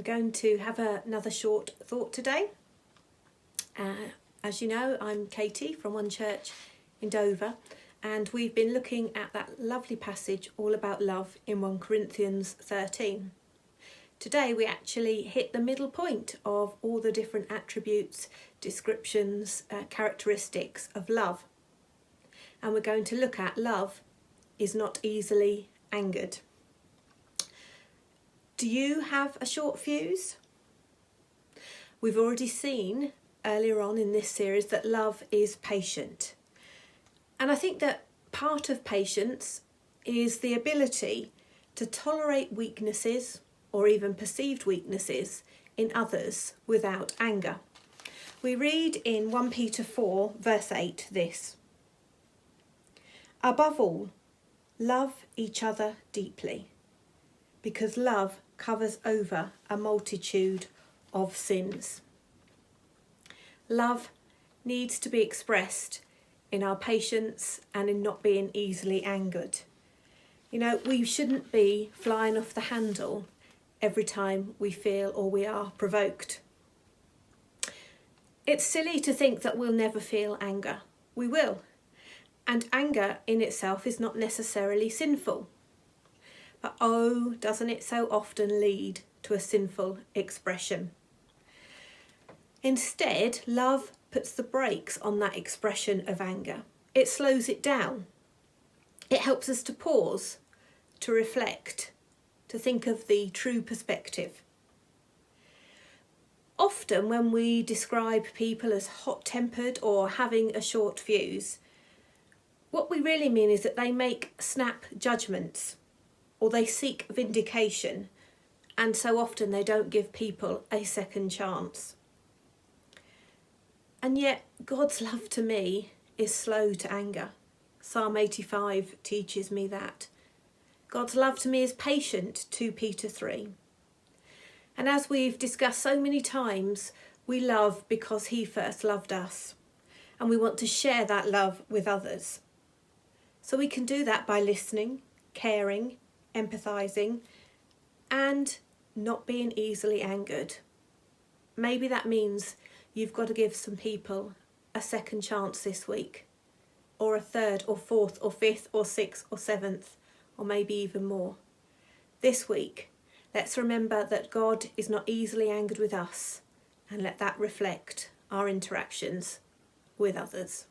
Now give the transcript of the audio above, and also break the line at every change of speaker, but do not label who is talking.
going to have another short thought today. As you know, I'm Katie from One Church in Dover, and we've been looking at that lovely passage all about love in 1 Corinthians 13. Today we actually hit the middle point of all the different attributes, descriptions, characteristics of love. And we're going to look at love is not easily angered. Do you have a short fuse? We've already seen earlier on in this series that love is patient. And I think that part of patience is the ability to tolerate weaknesses or even perceived weaknesses in others without anger. We read in 1 Peter 4 verse 8 this: "Above all, love each other deeply, because love covers over a multitude of sins." Love needs to be expressed in our patience and in not being easily angered. You know, we shouldn't be flying off the handle every time we feel or we are provoked. It's silly to think that we'll never feel anger. We will. And anger in itself is not necessarily sinful. But oh, doesn't it so often lead to a sinful expression? Instead, love puts the brakes on that expression of anger. It slows it down. It helps us to pause, to reflect, to think of the true perspective. Often when we describe people as hot-tempered or having a short fuse, what we really mean is that they make snap judgments or they seek vindication, and so often they don't give people a second chance. And yet God's love to me is slow to anger. Psalm 85 teaches me that. God's love to me is patient, 2 Peter 3. And as we've discussed so many times, we love because he first loved us, and we want to share that love with others. So we can do that by listening, caring, empathising, and not being easily angered. Maybe that means you've got to give some people a second chance this week, or a third or fourth or fifth or sixth or seventh, or maybe even more. This week, let's remember that God is not easily angered with us, and let that reflect our interactions with others.